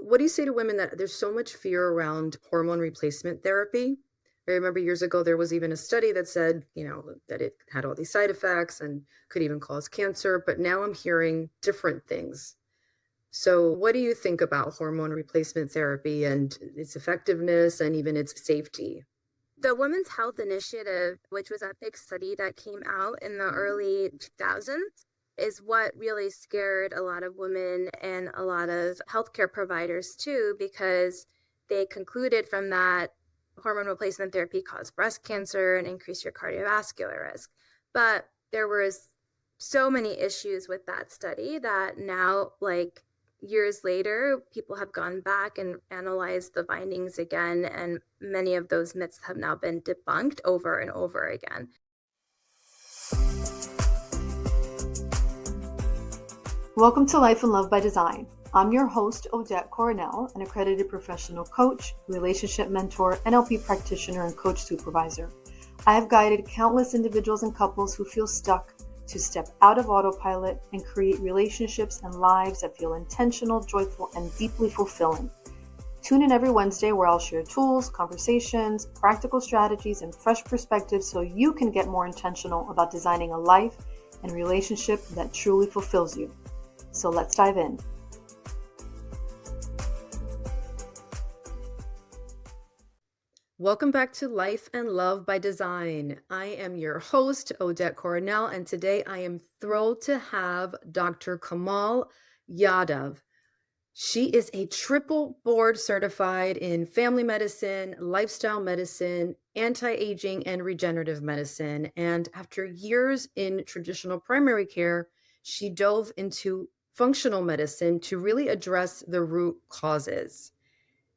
what do you say to women that there's so much fear around hormone replacement therapy? I remember years ago there was even a study that said, that it had all these side effects and could even cause cancer, but now I'm hearing different things. So, what do you think about hormone replacement therapy and its effectiveness and even its safety? The Women's Health Initiative, which was a big study that came out in the early 2000s, is what really scared a lot of women and a lot of healthcare providers too, because they concluded from that hormone replacement therapy caused breast cancer and increased your cardiovascular risk. But there was so many issues with that study that now, like years later, people have gone back and analyzed the findings again, and many of those myths have now been debunked over and over again. Welcome to Life and Love by Design. I'm your host, Odette, Coronel, an accredited professional coach, relationship mentor, NLP practitioner, and coach supervisor. I have guided countless individuals and couples who feel stuck to step out of autopilot and create relationships and lives that feel intentional, joyful, and deeply fulfilling. Tune in every Wednesday where I'll share tools, conversations, practical strategies, and fresh perspectives so you can get more intentional about designing a life and relationship that truly fulfills you. So let's dive in. Welcome back to Life and Love by Design. I am your host, Odette Coronel, and today I am thrilled to have Dr. Komal Yadav. She is a triple board certified in family medicine, lifestyle medicine, anti-aging, and regenerative medicine. And after years in traditional primary care, she dove into functional medicine to really address the root causes.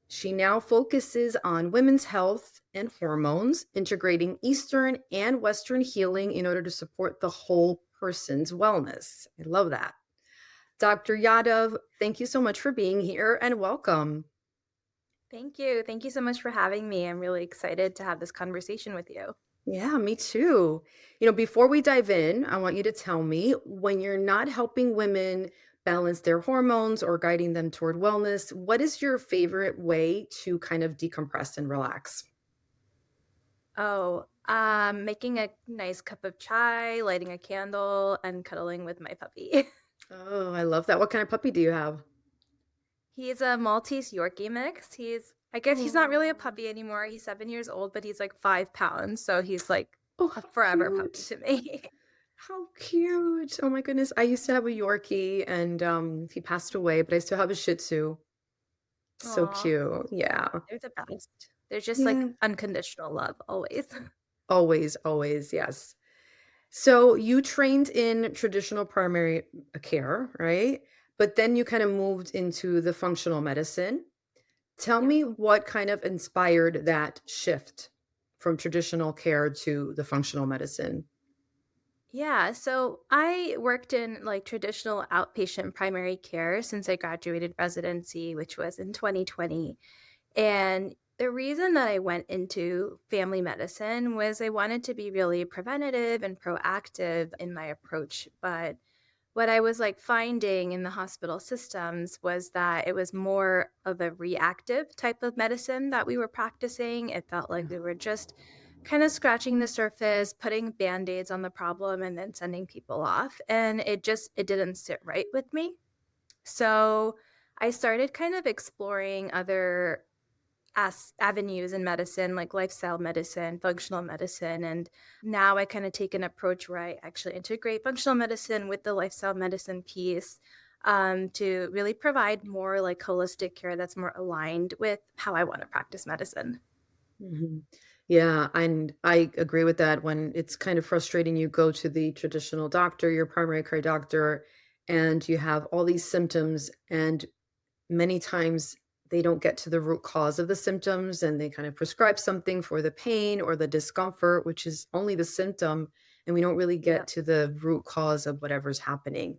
She now focuses on women's health and hormones, integrating Eastern and Western healing in order to support the whole person's wellness. I love that. Dr. Yadav, thank you so much for being here and welcome. Thank you. Thank you so much for having me. I'm really excited to have this conversation with you. Yeah, me too. Before we dive in, I want you to tell me when you're not helping women balance their hormones or guiding them toward wellness, what is your favorite way to kind of decompress and relax? Making a nice cup of chai, lighting a candle, and cuddling with my puppy. Oh, I love that. What kind of puppy do you have? He's a Maltese Yorkie mix. I guess he's not really a Oh, puppy anymore. He's 7 years old, but he's like 5 pounds. So he's like oh, a how forever puppy cute. to me. How cute. Oh my goodness. I used to have a Yorkie and he passed away, but I still have a Shih Tzu. So Aw, cute. Yeah. they're the best. They're just like Yeah. unconditional love always. Always, always. Yes. So you trained in traditional primary care, right? But then you kind of moved into the functional medicine. Tell Yep. me what kind of inspired that shift from traditional care to the functional medicine. Yeah, so I worked in like traditional outpatient primary care since I graduated residency, which was in 2020. And the reason that I went into family medicine was I wanted to be really preventative and proactive in my approach. But what I was like finding in the hospital systems was that it was more of a reactive type of medicine that we were practicing. It felt like we were just kind of scratching the surface, putting band-aids on the problem and then sending people off. And it didn't sit right with me. So I started kind of exploring other avenues in medicine, like lifestyle medicine, functional medicine. And now I kind of take an approach where I actually integrate functional medicine with the lifestyle medicine piece to really provide more like holistic care that's more aligned with how I want to practice medicine. Mhm. Yeah, and I agree with that when it's kind of frustrating. You go to the traditional doctor, your primary care doctor, and you have all these symptoms, and many times they don't get to the root cause of the symptoms and they kind of prescribe something for the pain or the discomfort, which is only the symptom, and we don't really Yeah. get to the root cause of whatever's happening.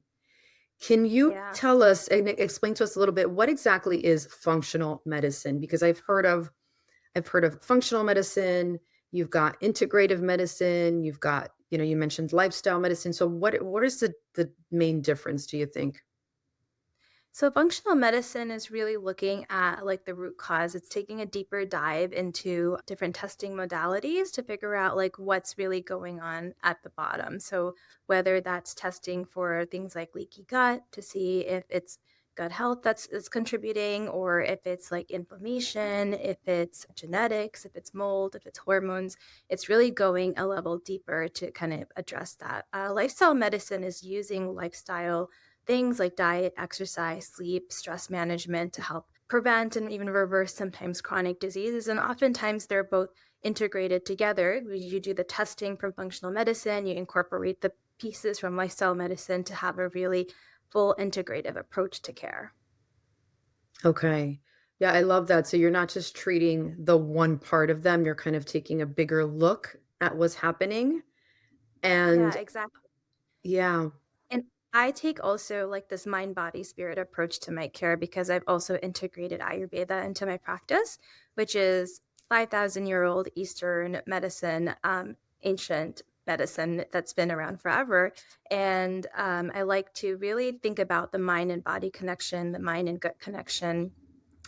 Can you Yeah. tell us and explain to us a little bit what exactly is functional medicine? Because I've heard of functional medicine, you've got integrative medicine, you've got, you mentioned lifestyle medicine. So what is the main difference, do you think? So functional medicine is really looking at like the root cause. It's taking a deeper dive into different testing modalities to figure out like what's really going on at the bottom. So whether that's testing for things like leaky gut to see if it's gut health that's is contributing, or if it's like inflammation, if it's genetics, if it's mold, if it's hormones. It's really going a level deeper to kind of address that. Lifestyle medicine is using lifestyle things like diet, exercise, sleep, stress management to help prevent and even reverse sometimes chronic diseases. And oftentimes they're both integrated together. You do the testing from functional medicine, you incorporate the pieces from lifestyle medicine to have a really full integrative approach to care. Okay. Yeah, I love that. So you're not just treating the one part of them, you're kind of taking a bigger look at what's happening. Yeah, And exactly. yeah. And I take also like this mind, body, spirit approach to my care because I've also integrated Ayurveda into my practice, which is 5,000-year-old Eastern medicine, ancient medicine that's been around forever. And I like to really think about the mind and body connection, the mind and gut connection.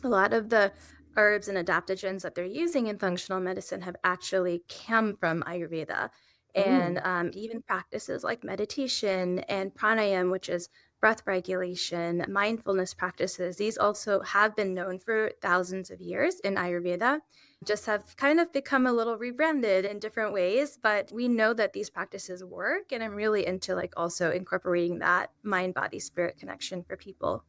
A lot of the herbs and adaptogens that they're using in functional medicine have actually come from Ayurveda. And Mm. even practices like meditation and pranayam, which is breath regulation, mindfulness practices, these also have been known for thousands of years in Ayurveda, just have kind of become a little rebranded in different ways. But we know that these practices work. And I'm really into like also incorporating that mind, body, spirit connection for people.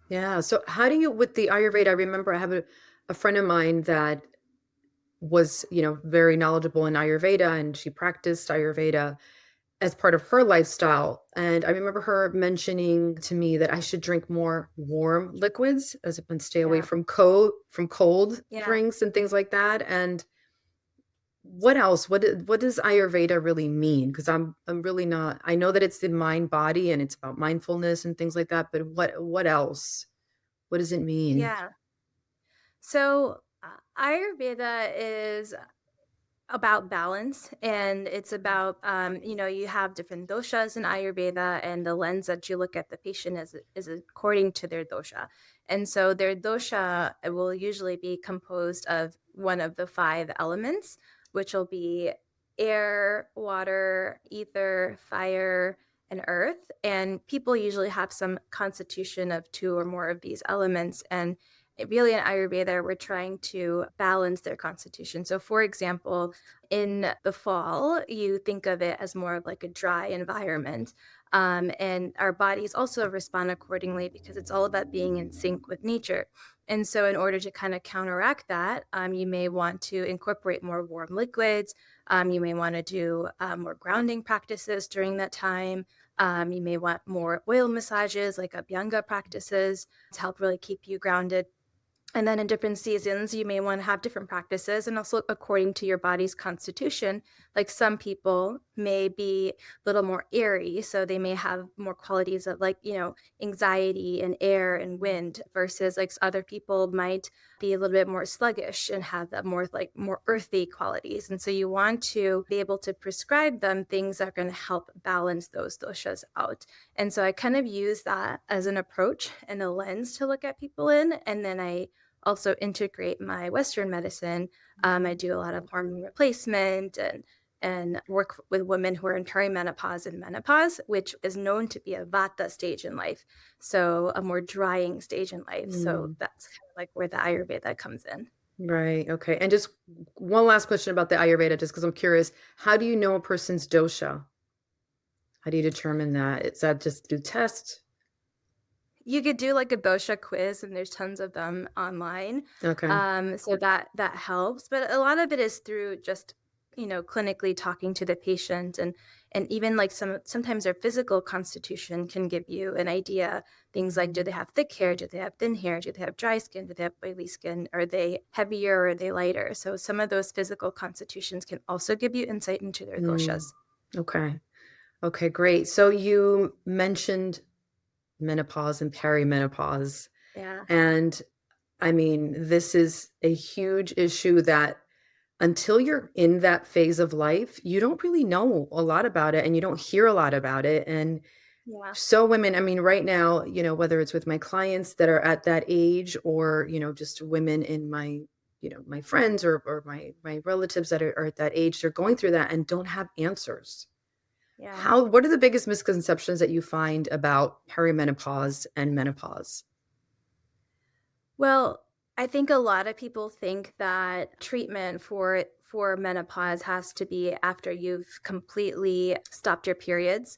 Yeah. So how do you with the Ayurveda? I remember I have a friend of mine that was, very knowledgeable in Ayurveda and she practiced Ayurveda as part of her lifestyle. And I remember her mentioning to me that I should drink more warm liquids and stay away Yeah. from cold Yeah. drinks and things like that. And what else? What does Ayurveda really mean? Because I'm really not. I know that it's the mind body and it's about mindfulness and things like that. But what else? What does it mean? Yeah. So, Ayurveda is about balance, and it's about you have different doshas in Ayurveda, and the lens that you look at the patient is according to their dosha. And so their dosha will usually be composed of one of the five elements, which will be air, water, ether, fire, and earth. And people usually have some constitution of two or more of these elements. And really in Ayurveda, we're trying to balance their constitution. So, for example, in the fall, you think of it as more of like a dry environment. And our bodies also respond accordingly because it's all about being in sync with nature. And so, in order to kind of counteract that, you may want to incorporate more warm liquids. You may want to do more grounding practices during that time. You may want more oil massages like Abhyanga practices to help really keep you grounded. And then in different seasons, you may want to have different practices, and also according to your body's constitution. Like some people may be a little more airy, so they may have more qualities of like, anxiety and air and wind, versus like other people might be a little bit more sluggish and have that more earthy qualities. And so you want to be able to prescribe them things that are going to help balance those doshas out. And so I kind of use that as an approach and a lens to look at people in. And then I also integrate my Western medicine. I do a lot of hormone replacement and work with women who are in perimenopause and menopause, which is known to be a vata stage in life, so a more drying stage in life. So Mm, that's kind of like where the Ayurveda comes in. right. Okay. And just one last question about the Ayurveda, just because I'm curious. How do you know a person's dosha? How do you determine that? Is that just through test? You could do like a dosha quiz, and there's tons of them online. Okay. So that helps. But a lot of it is through just, clinically talking to the patient, and even like sometimes their physical constitution can give you an idea. Things like, do they have thick hair? Do they have thin hair? Do they have dry skin? Do they have oily skin? Are they heavier or are they lighter? So some of those physical constitutions can also give you insight into their Mm, doshas. okay. Okay, great. So you mentioned menopause and perimenopause. Yeah. And I mean, this is a huge issue that until you're in that phase of life, you don't really know a lot about it and you don't hear a lot about it. And Yeah. So women, I mean, right now, whether it's with my clients that are at that age or, just women in my, my friends or my relatives that are at that age, they're going through that and don't have answers. Yeah. What are the biggest misconceptions that you find about perimenopause and menopause? Well, I think a lot of people think that treatment for menopause has to be after you've completely stopped your periods,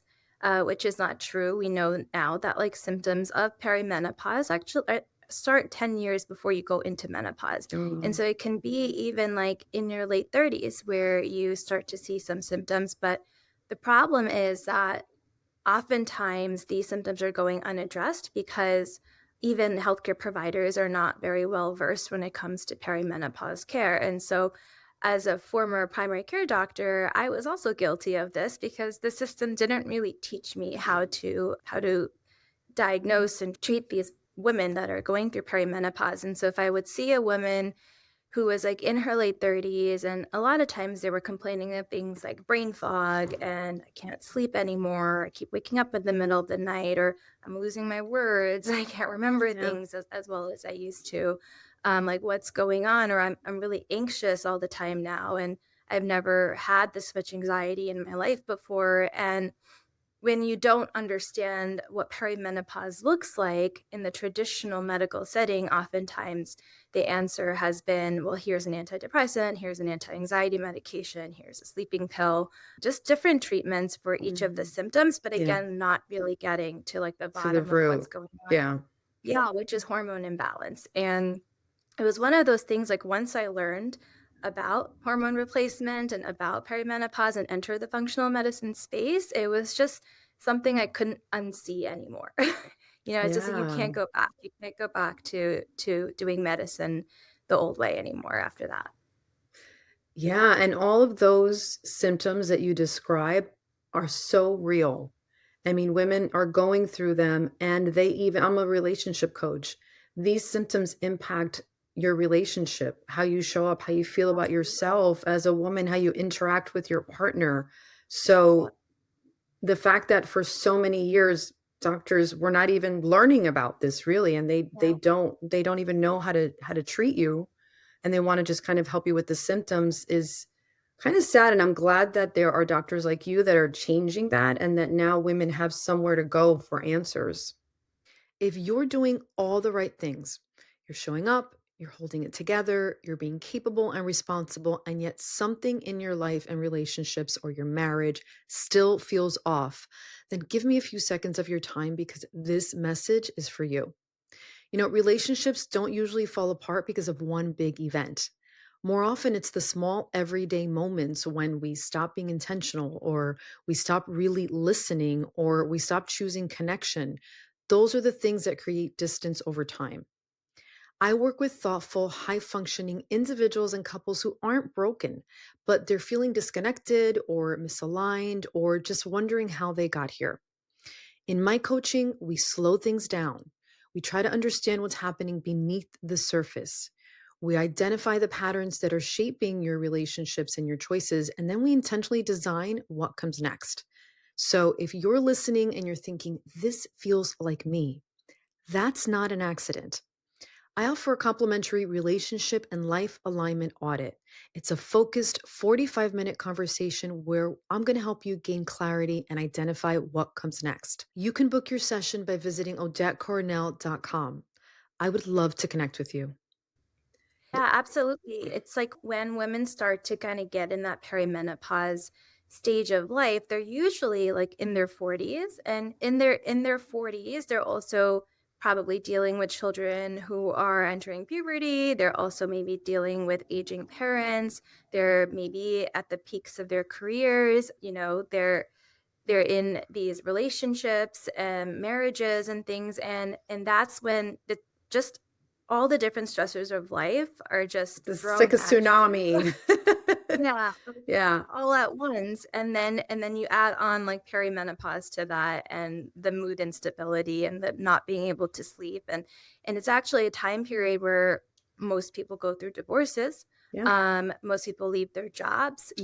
which is not true. We know now that like symptoms of perimenopause actually start 10 years before you go into menopause. And Mm, so it can be even like in your late 30s where you start to see some symptoms. But the problem is that oftentimes these symptoms are going unaddressed because even healthcare providers are not very well versed when it comes to perimenopause care. And so, as a former primary care doctor, I was also guilty of this because the system didn't really teach me how to diagnose and treat these women that are going through perimenopause. And so if I would see a woman who was like in her late 30s. And a lot of times they were complaining of things like brain fog and I can't sleep anymore. I keep waking up in the middle of the night, or I'm losing my words. I can't remember yeah. things as well as I used to. Like what's going on, or I'm really anxious all the time now. And I've never had this much anxiety in my life before. And when you don't understand what perimenopause looks like in the traditional medical setting, oftentimes the answer has been, well, here's an antidepressant, here's an anti-anxiety medication, here's a sleeping pill, just different treatments for each of the Mhm. symptoms, but Yeah. again, not really getting to like the To the bottom of what's root. going on. Yeah. Yeah, which is hormone imbalance. And it was one of those things like once I learned about hormone replacement and about perimenopause and enter the functional medicine space, it was just something I couldn't unsee anymore. It's just like you Yeah. can't go back. You can't go back to doing medicine the old way anymore after that. Yeah, and all of those symptoms that you describe are so real. I mean, women are going through them and I'm a relationship coach. These symptoms impact your relationship, how you show up, how you feel about Absolutely. yourself as a woman, how you interact with your partner. Yeah. So the fact that for so many years doctors were not even learning about this really, and Yeah. they don't even know how to treat you, and they want to just kind of help you with the symptoms is kind of sad. And I'm glad that there are doctors like you that are changing that and that now women have somewhere to go for answers. If you're doing all the right things, you're showing up, you're holding it together, you're being capable and responsible, and yet something in your life and relationships or your marriage still feels off, then give me a few seconds of your time because this message is for you. Relationships don't usually fall apart because of one big event. More often, it's the small everyday moments when we stop being intentional, or we stop really listening, or we stop choosing connection. Those are the things that create distance over time. I work with thoughtful, high functioning individuals and couples who aren't broken, but they're feeling disconnected or misaligned or just wondering how they got here. In my coaching, we slow things down. We try to understand what's happening beneath the surface. We identify the patterns that are shaping your relationships and your choices, and then we intentionally design what comes next. So if you're listening and you're thinking, this feels like me, that's not an accident. I offer a complimentary relationship and life alignment audit. It's a focused 45-minute conversation where I'm going to help you gain clarity and identify what comes next. You can book your session by visiting odettecoronel.com. I would love to connect with you. Yeah, absolutely. It's like when women start to kind of get in that perimenopause stage of life, they're usually like in their 40s, and in their 40s, they're also probably dealing with children who are entering puberty. They're also maybe dealing with aging parents. They're maybe at the peaks of their careers, they're in these relationships and marriages and things, and that's when just all the different stressors of life are just It's like thrown a at you. tsunami. Yeah, Yeah. all at once, and then you add on like perimenopause to that, and the mood instability and the not being able to sleep, and it's actually a time period where most people go through divorces. Yeah. Most people leave their jobs.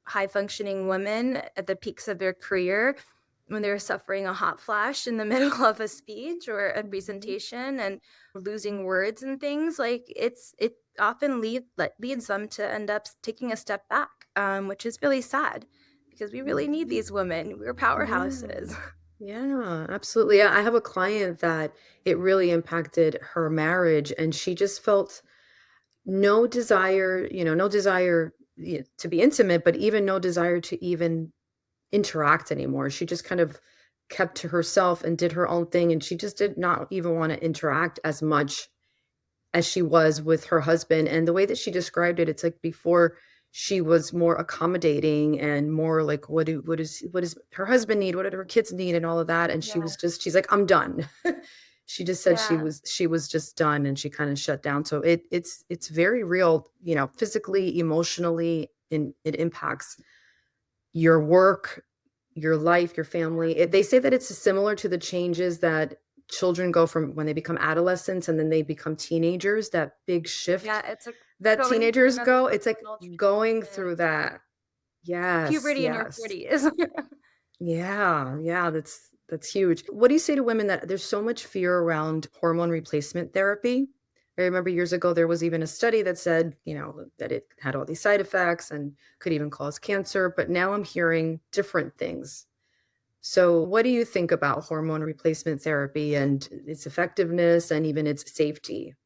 High functioning women at the peaks of their career when they're suffering a hot flash in the middle of a speech or a presentation and losing words and things, like it often leads them to end up taking a step back, which is really sad because we really need these women. We're powerhouses. Yeah, absolutely. Yeah, I have a client that it really impacted her marriage, and she just felt no desire, no desire to be intimate, but even no desire to even interact anymore. She just kind of kept to herself and did her own thing, and she just did not even want to interact as much as she was with her husband. And the way that she described it, it's like before she was more accommodating and more like, what does her husband need? What did her kids need? And all of that. And Yeah. she's like, I'm done. She just said Yeah. she was just done, and she kind of shut down. So it's very real, physically, emotionally, and it impacts your work, your life, your family. They say that it's similar to the changes that children go from when they become adolescents and then they become teenagers, that big shift Yeah, it's like that going through teenagers another go. It's like hormonal going transition. through that. Yes, Puberty in your yes. 40s. Yeah, yeah, that's huge. What do you say to women that there's so much fear around hormone replacement therapy? I remember years ago there was even a study that said, that it had all these side effects and could even cause cancer, but now I'm hearing different things. So, what do you think about hormone replacement therapy and its effectiveness and even its safety?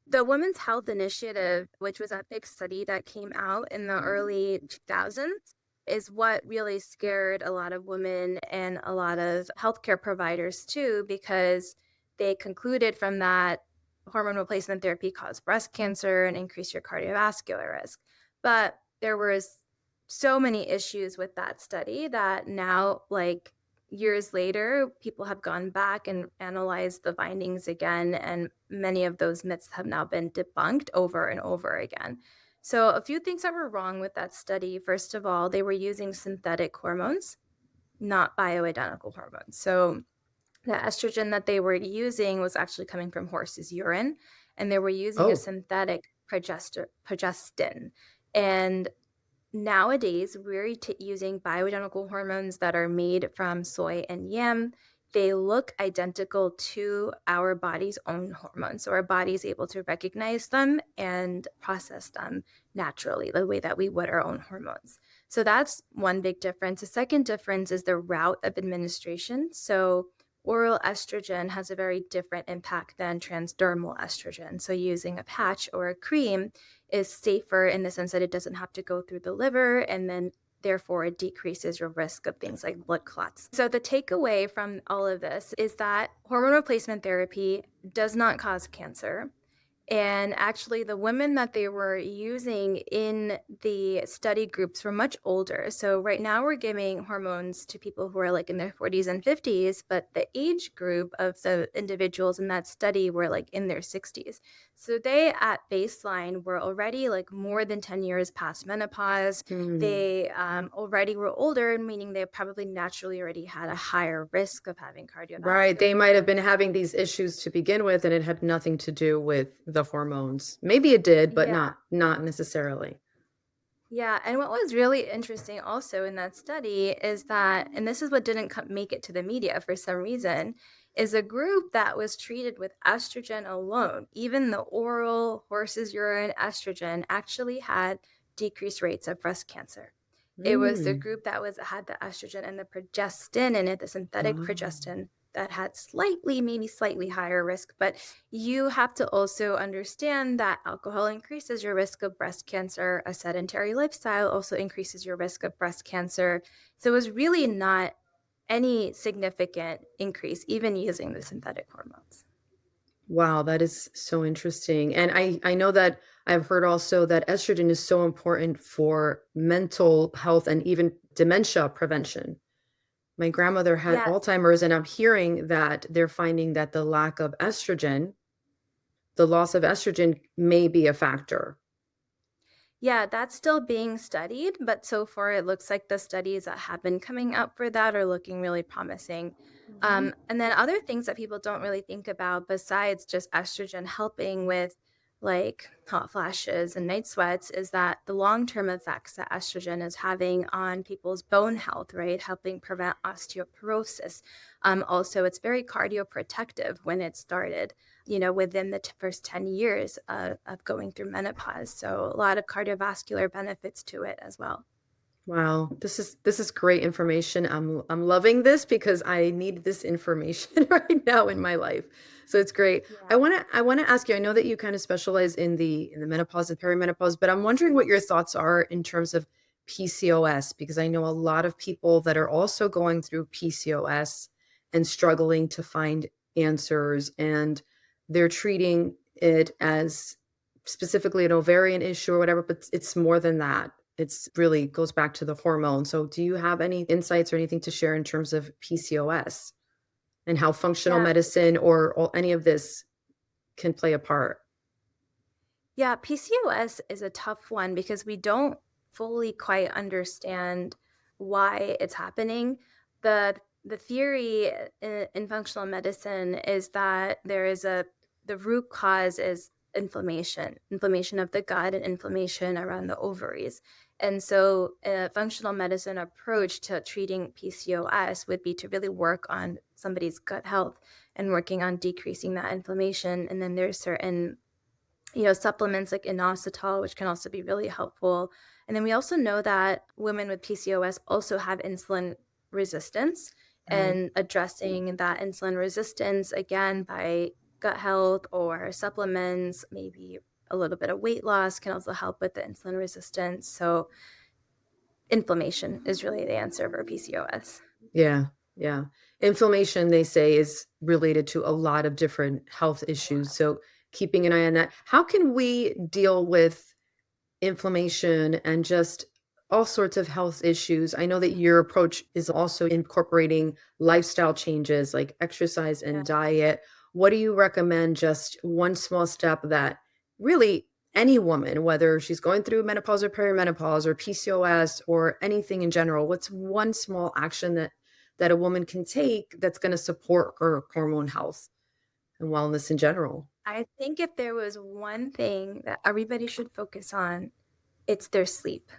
The Women's Health Initiative, which was a big study that came out in the early 2000s, is what really scared a lot of women and a lot of healthcare providers too, because they concluded from that hormone replacement therapy caused breast cancer and increased your cardiovascular risk. But there was so many issues with that study that now, like years later, people have gone back and analyzed the findings again, and many of those myths have now been debunked over and over again. So, a few things that were wrong with that study. First of all, they were using synthetic hormones, not bioidentical hormones. So, the estrogen that they were using was actually coming from horses' urine, and they were using a Oh, synthetic progestin. And nowadays, we're using bioidentical hormones that are made from soy and yam. They look identical to our body's own hormones. So our body is able to recognize them and process them naturally, the way that we would our own hormones. So that's one big difference. The second difference is the route of administration. So oral estrogen has a very different impact than transdermal estrogen. So using a patch or a cream is safer in the sense that it doesn't have to go through the liver, and then therefore it decreases your risk of things like blood clots. So the takeaway from all of this is that hormone replacement therapy does not cause cancer. And actually, the women that they were using in the study groups were much older. So right now we're giving hormones to people who are like in their 40s and 50s, but the age group of the individuals in that study were like in their 60s. So they at baseline were already like more than 10 years past menopause. hmm. They already were older, meaning they probably naturally already had a higher risk of having Right. cardiovascular They might have disease. been having these issues to begin with, and it had nothing to do with the hormones. Maybe it did, but Yeah. not necessarily. Yeah, and what was really interesting also in that study is that, and this is what didn't make it to the media for some reason, is a group that was treated with estrogen alone, even the oral horse's urine estrogen actually had decreased rates of breast cancer. It was the Mm. group that had the estrogen and the progestin in it, the synthetic Wow. progestin, that had maybe slightly higher risk. But you have to also understand that alcohol increases your risk of breast cancer. A sedentary lifestyle also increases your risk of breast cancer. So it was really not any significant increase, even using the synthetic hormones. Wow, that is so interesting. And I know that I've heard also that estrogen is so important for mental health and even dementia prevention. My grandmother had Yeah, Alzheimer's, and I'm hearing that they're finding that the lack of estrogen, the loss of estrogen may be a factor. yeah, that's still being studied, but so far it looks like the studies that have been coming out for that are looking really promising. Mhm. And then other things that people don't really think about besides just estrogen helping with like hot flashes and night sweats, is that the long-term effects that estrogen is having on people's bone health, right? Helping prevent osteoporosis. Also, it's very cardioprotective when it started, within the first 10 years of going through menopause. So a lot of cardiovascular benefits to it as well. Wow, this is great information. I'm loving this because I need this information right now in my life. So it's great. I Yeah. want to I want to ask you, I know that you kind of specialize in the menopause and perimenopause, but I'm wondering what your thoughts are in terms of PCOS, because I know a lot of people that are also going through PCOS and struggling to find answers, and they're treating it as specifically an ovarian issue or whatever, but it's more than that. It's really goes back to the hormone. So do you have any insights or anything to share in terms of PCOS and how functional Yeah. medicine or any of this can play a part? Yeah, PCOS is a tough one because we don't fully quite understand why it's happening. The theory in functional medicine is that the root cause is inflammation of the gut and inflammation around the ovaries. And so a functional medicine approach to treating PCOS would be to really work on somebody's gut health and working on decreasing that inflammation. And then there's certain supplements like inositol, which can also be really helpful. And then we also know that women with PCOS also have insulin resistance, Right. and addressing that insulin resistance again by gut health or supplements, maybe a little bit of weight loss can also help with the insulin resistance. So inflammation is really the answer for PCOS. Yeah. Yeah. Inflammation, they say, is related to a lot of different health A lot. issues. So keeping an eye on that. How can we deal with inflammation and just all sorts of health issues? I know that your approach is also incorporating lifestyle changes like exercise and Yeah. diet. What do you recommend, just one small step that really any woman, whether she's going through menopause or perimenopause or PCOS or anything in general, what's one small action that a woman can take that's going to support her hormone health and wellness in general? I think if there was one thing that everybody should focus on, it's their sleep.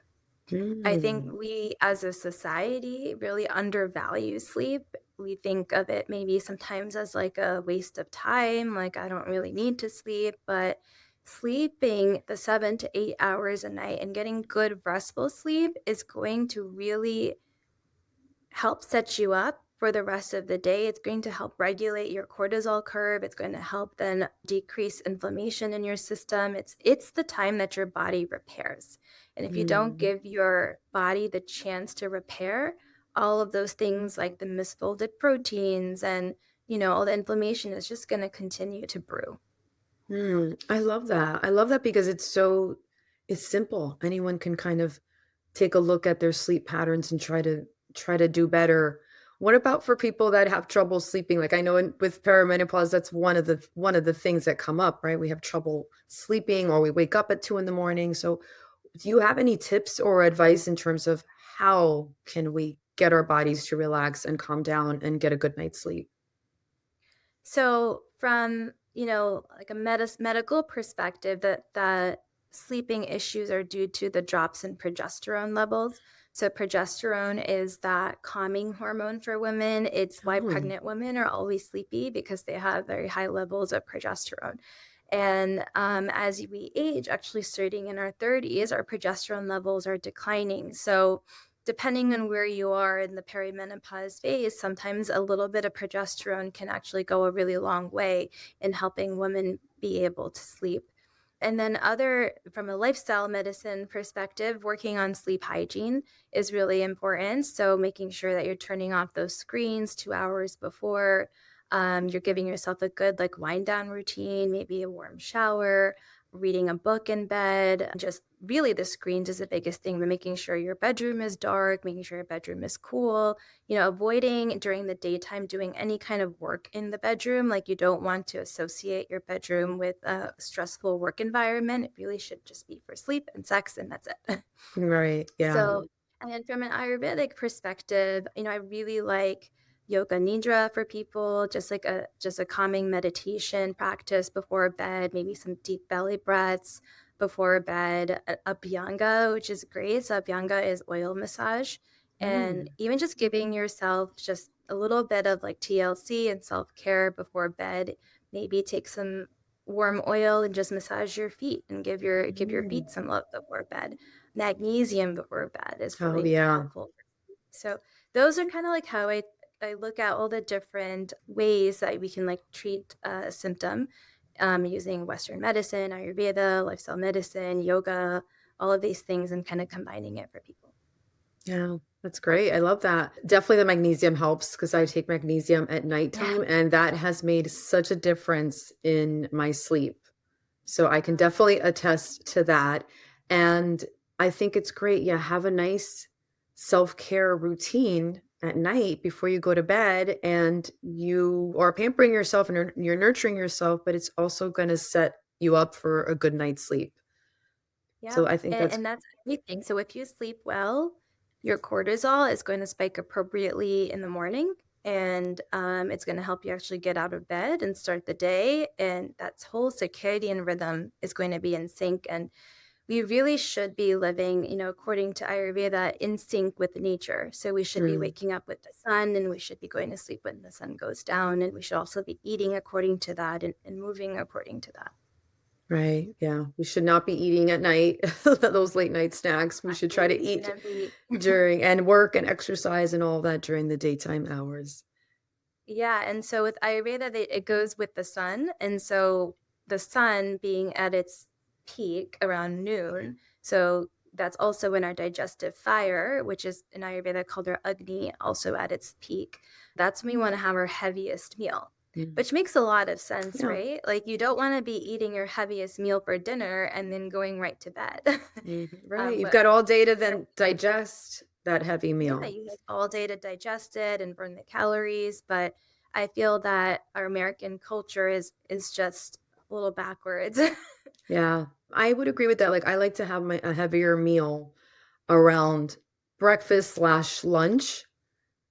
I think Mm. we as a society really undervalue sleep. We think of it maybe sometimes as like a waste of time, like I don't really need to sleep, but sleeping the 7 to 8 hours a night and getting good restful sleep is going to really help set you up for the rest of the day. It's going to help regulate your cortisol curve. It's going to help then decrease inflammation in your system. It's the time that your body repairs. And if you don't Mm. give your body the chance to repair, all of those things like the misfolded proteins and all the inflammation is just going to continue to brew. I love that. I love that because it's simple. Anyone can kind of take a look at their sleep patterns and try to do better. What about for people that have trouble sleeping? Like I know with perimenopause, that's one of the things that come up, right? We have trouble sleeping or we wake up at 2 in the morning. So do you have any tips or advice in terms of how can we get our bodies to relax and calm down and get a good night's sleep? So from, like a medical perspective, that sleeping issues are due to the drops in progesterone levels. So progesterone is that calming hormone for women. It's why Oh. pregnant women are always sleepy because they have very high levels of progesterone. And as we age, actually starting in our 30s, our progesterone levels are declining. So depending on where you are in the perimenopause phase, sometimes a little bit of progesterone can actually go a really long way in helping women be able to sleep. And then from a lifestyle medicine perspective, working on sleep hygiene is really important. So making sure that you're turning off those screens 2 hours before. You're giving yourself a good like wind down routine, maybe a warm shower, reading a book in bed. Just really the screens is the biggest thing, but making sure your bedroom is dark, making sure your bedroom is cool, avoiding during the daytime doing any kind of work in the bedroom. Like you don't want to associate your bedroom with a stressful work environment. It really should just be for sleep and sex, and that's it. Right. Yeah. So, and then from an Ayurvedic perspective, I really like, yoga nidra for people, just a calming meditation practice before bed, maybe some deep belly breaths before bed, abhyanga, which is great. So abhyanga is oil massage. And even just giving yourself just a little bit of like TLC and self-care before bed, maybe take some warm oil and just massage your feet and give your feet some love before bed. Magnesium before bed is Oh, really yeah. helpful. So those are kind of like how I look at all the different ways that we can like treat a symptom using Western medicine, Ayurveda, lifestyle medicine, yoga, all of these things, and kind of combining it for people. Yeah, that's great. I love that. Definitely the magnesium helps because I take magnesium at nighttime, and that has made such a difference in my sleep. So I can definitely attest to that. And I think it's great. Yeah, have a nice self-care routine at night before you go to bed, and you are pampering yourself and you're nurturing yourself, but it's also going to set you up for a good night's sleep. Yeah, So I think that's and that's everything. So if you sleep well, your cortisol is going to spike appropriately in the morning, and it's going to help you actually get out of bed and start the day. And that whole circadian rhythm is going to be in sync. And we really should be living, according to Ayurveda, in sync with nature. So we should be waking up with the sun, and we should be going to sleep when the sun goes down. And we should also be eating according to that and moving according to that. right. Yeah. We should not be eating at night, those late night snacks. We should try to We eat shouldn't be. during and work and exercise and all that during the daytime hours. Yeah, and so with Ayurveda, it goes with the sun, and so the sun being at its peak around noon, so that's also when our digestive fire, which is in Ayurveda called our Agni, also at its peak. That's when we want to have our heaviest meal, which makes a lot of sense, Yeah. right? Like you don't want to be eating your heaviest meal for dinner and then going right to bed. Right. You've But got all day to then digest that heavy meal. yeah, you have all day to digest it and burn the calories, but I feel that our American culture is just a little backwards. Yeah. I would agree with that. Like I like to have a heavier meal around breakfast slash lunch.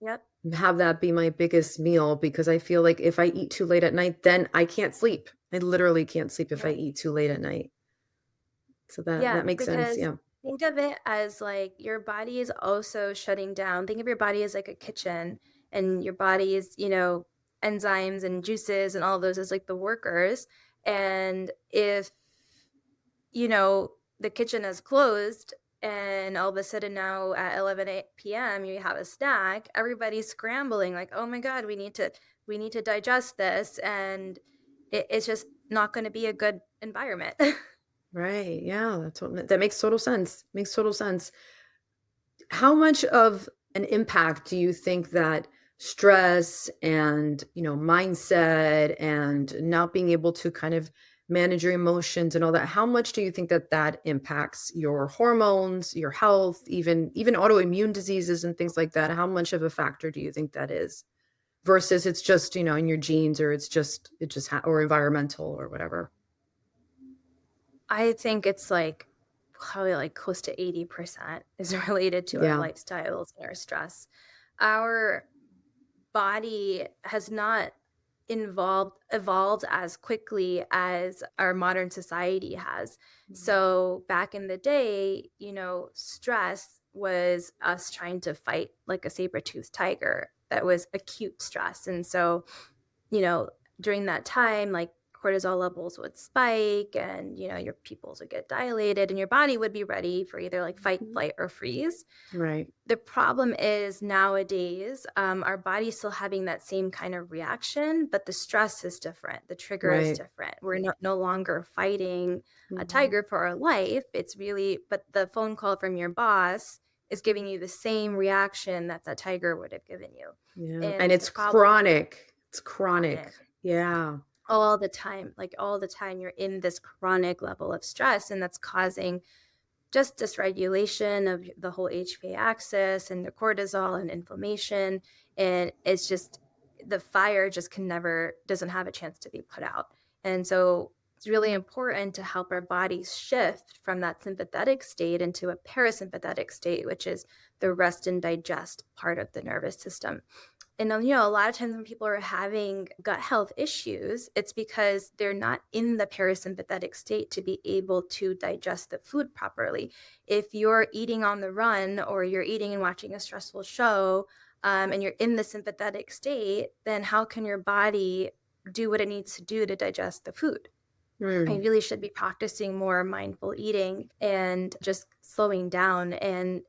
Yep. Have that be my biggest meal because I feel like if I eat too late at night, then I can't sleep. I literally can't sleep if I Yeah. eat too late at night. So Yeah, that makes sense. because Yeah. think of it as like your body is also shutting down. Think of your body as like a kitchen, and your body is, enzymes and juices and all those as like the workers. And if the kitchen is closed and all of a sudden now at 11 p.m. you have a snack, everybody's scrambling like, oh my God, we need to digest this. And it's just not going to be a good environment. Right. Yeah. That makes total sense. Makes total sense. How much of an impact do you think that stress and, mindset and not being able to kind of manage your emotions and all that, how much do you think that that impacts your hormones, your health, even autoimmune diseases and things like that? How much of a factor do you think that is versus it's just, in your genes or or environmental or whatever? I think it's like probably like close to 80% is related to our Yeah. lifestyles and our stress. Our body has not evolved as quickly as our modern society has. So back in the day, stress was us trying to fight like a saber-toothed tiger. That was acute stress. And so, you know, during that time, like cortisol levels would spike and, your pupils would get dilated and your body would be ready for either like fight, flight, or freeze. Right. The problem is nowadays, our body's still having that same kind of reaction, but the stress is different. The trigger is Right. different. We're no longer fighting a Mhm. tiger for our life. But the phone call from your boss is giving you the same reaction that tiger would have given you. Yeah. And And the it's problem is chronic. It's chronic. chronic. Yeah. All the time, like all the time, you're in this chronic level of stress, and that's causing just dysregulation of the whole HPA axis and the cortisol and inflammation. And it's just the fire just doesn't have a chance to be put out. And so it's really important to help our bodies shift from that sympathetic state into a parasympathetic state, which is the rest and digest part of the nervous system. And, a lot of times when people are having gut health issues, it's because they're not in the parasympathetic state to be able to digest the food properly. If you're eating on the run or you're eating and watching a stressful show, and you're in the sympathetic state, then how can your body do what it needs to do to digest the food? I Mm. really should be practicing more mindful eating and just slowing down. And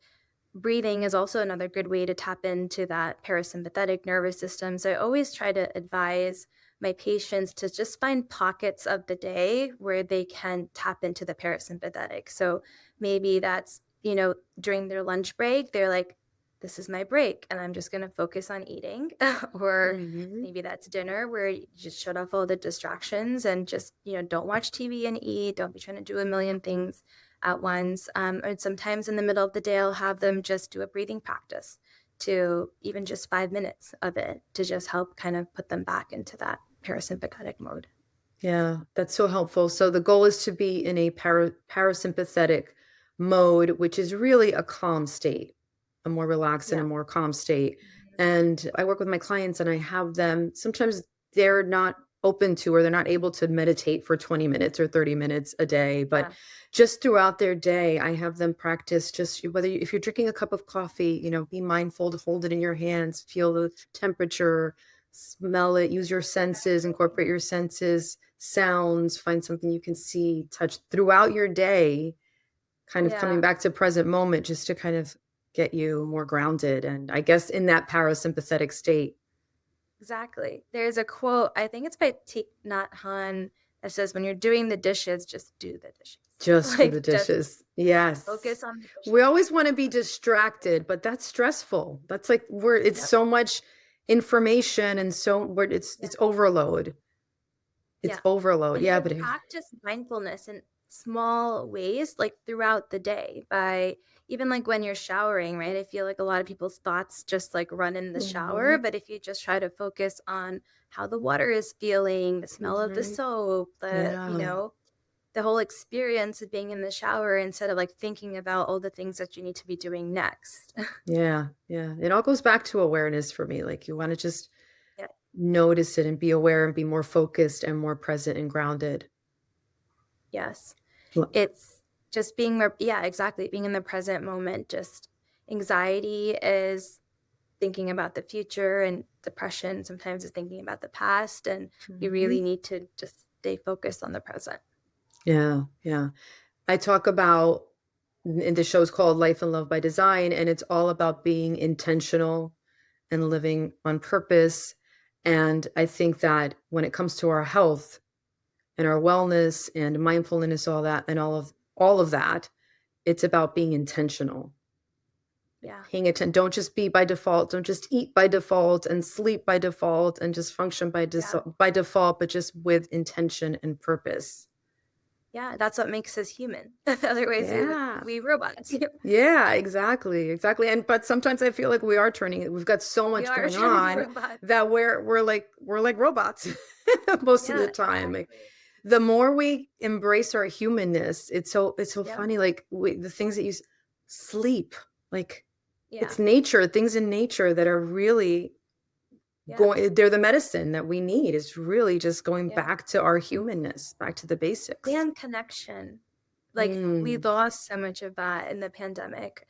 breathing is also another good way to tap into that parasympathetic nervous system. So I always try to advise my patients to just find pockets of the day where they can tap into the parasympathetic. So maybe that's, during their lunch break, they're like, this is my break and I'm just going to focus on eating. Or Mhm. maybe that's dinner where you just shut off all the distractions and just, don't watch TV and eat. Don't be trying to do a million things at once. Or sometimes in the middle of the day, I'll have them just do a breathing practice, to even just 5 minutes of it, to just help kind of put them back into that parasympathetic mode. Yeah, that's so helpful. So the goal is to be in a parasympathetic mode, which is really a calm state, a more relaxed and a Yeah. more calm state. And I work with my clients and I have them, sometimes they're not open to or they're not able to meditate for 20 minutes or 30 minutes a day, but Yeah. just throughout their day, I have them practice just whether if you're drinking a cup of coffee, be mindful to hold it in your hands, feel the temperature, smell it, use your senses, incorporate your senses, sounds, find something you can see, touch throughout your day, kind of coming Yeah. back to present moment just to kind of get you more grounded and I guess in that parasympathetic state. Exactly. There's a quote, I think it's by Thich Nhat Hanh, that says, when you're doing the dishes, just do the dishes. Just do the Like, just dishes. Yes. focus on the We dishes. always want to be distracted, but that's stressful. That's like it's Yep. so much information and Yeah. it's overload. It's Yeah. overload. And you Yeah, can but practice mindfulness in small ways, like throughout the day, by even like when you're showering, right? I feel like a lot of people's thoughts just like run in the shower. Mhm, But if you just try to focus on how the water is feeling, the smell of the mhm. soap, Yeah. the whole experience of being in the shower, instead of like thinking about all the things that you need to be doing next. Yeah. Yeah. It all goes back to awareness for me. Like you want to just Yeah. notice it and be aware and be more focused and more present and grounded. Yes. L- It's just being more, yeah, exactly. Being in the present moment. Just anxiety is thinking about the future, and depression sometimes is thinking about the past. And you Mhm. really need to just stay focused on the present. Yeah. Yeah. I talk about, and the show's called Life and Love by Design, and it's all about being intentional and living on purpose. And I think that when it comes to our health and our wellness and mindfulness, all that, and all of that, it's about being intentional. Yeah. Paying attention. Don't just be by default. Don't just eat by default and sleep by default and just function Yeah. by default, but just with intention and purpose. Yeah. That's what makes us human. Otherwise, Yeah. we robots. Yeah, exactly, exactly. And but sometimes I feel like we are turning it. We've got so We much are going turning on robots. that we're like robots most of Yeah. the time. Like, Exactly. the more we embrace our humanness, it's so Yeah. funny. Like the things that sleep, like Yeah. it's nature, things in nature that are really Yeah. going. They're the medicine that we need. Is really just going Yeah. back to our humanness, back to the basics. And connection. Like, we Mm, lost so much of that in the pandemic,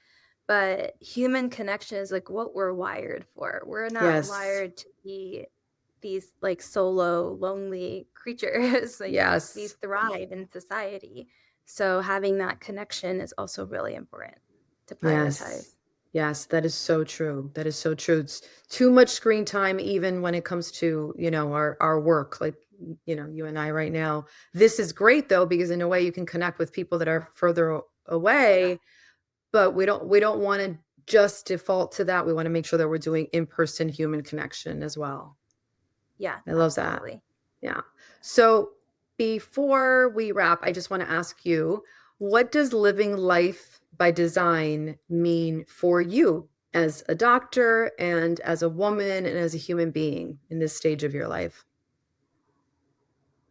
but human connection is like what we're wired for. We're not yes, wired to be these like solo, lonely creatures. Like, we yes. thrive in society. So having that connection is also really important to Yes. prioritize. Yes, that is so true. That is so true. It's too much screen time, even when it comes to, our work, like, you and I right now. This is great though, because in a way you can connect with people that are further Yeah. away, but we don't want to just default to that. We want to make sure that we're doing in-person human connection as well. Yeah, I love that. absolutely. Yeah. So before we wrap, I just want to ask you, what does living life by design mean for you as a doctor and as a woman and as a human being in this stage of your life?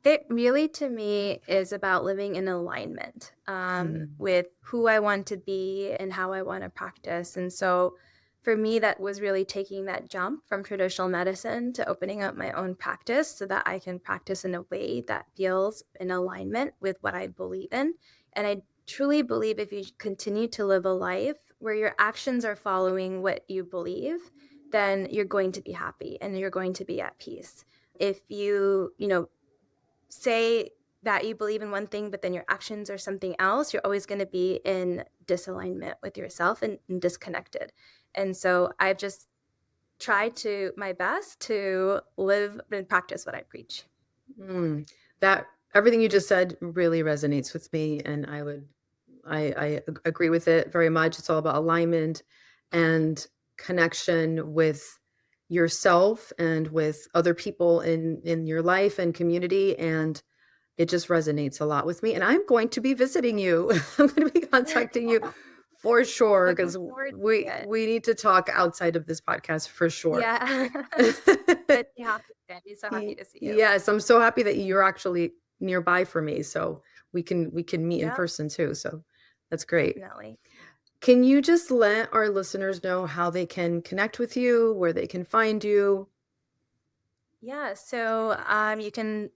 It really, to me, is about living in alignment Mm. with who I want to be and how I want to practice. And so for me, that was really taking that jump from traditional medicine to opening up my own practice so that I can practice in a way that feels in alignment with what I believe in. And I truly believe if you continue to live a life where your actions are following what you believe, then you're going to be happy and you're going to be at peace. If you say that you believe in one thing, but then your actions are something else, you're always going to be in disalignment with yourself and disconnected. And so I've just tried my best to live and practice what I preach. That everything you just said really resonates with me, and I agree with it very much. It's all about alignment and connection with yourself and with other people in your life and community, and it just resonates a lot with me. And I'm going to be visiting you. I'm going to be contacting you for sure, Looking because forward to it. we need to talk outside of this podcast for sure. Yeah. But yeah, I'd be so happy to see you. Yes, I'm so happy that you're actually nearby for me, so we can meet in Yep, person too. So that's great. definitely. Can you just let our listeners know how they can connect with you, where they can find you? Yeah, so you can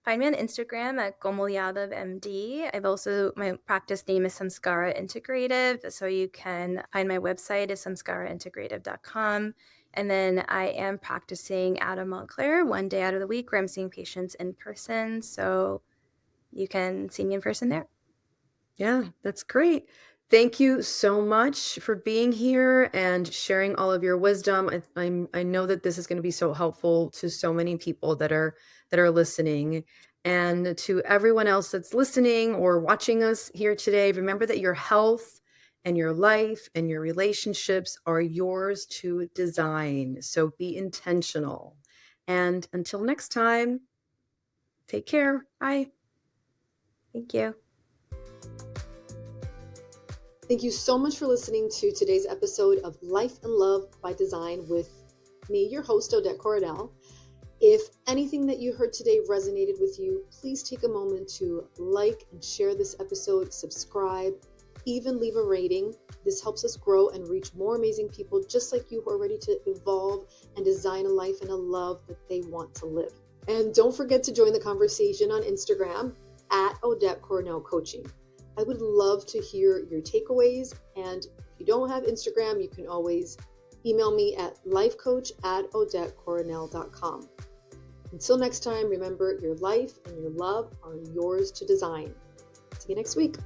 find me on Instagram at Komal Yadav MD. My practice name is Samskara Integrative, so you can find my website is samskaraintegrative.com. And then I am practicing out of Montclair 1 day out of the week where I'm seeing patients in person, so you can see me in person there. Yeah, that's great. Thank you so much for being here and sharing all of your wisdom. I know that this is going to be so helpful to so many people that are listening, and to everyone else that's listening or watching us here today. Remember that your health and your life and your relationships are yours to design. So be intentional. And until next time, take care. Bye. Thank you. Thank you so much for listening to today's episode of Life and Love by Design with me, your host, Odette Coronel. If anything that you heard today resonated with you, please take a moment to like and share this episode, subscribe, even leave a rating. This helps us grow and reach more amazing people just like you who are ready to evolve and design a life and a love that they want to live. And don't forget to join the conversation on Instagram at Odette Coronel Coaching. I would love to hear your takeaways. And if you don't have Instagram, you can always email me at lifecoach@odettecoronel.com. Until next time, remember your life and your love are yours to design. See you next week.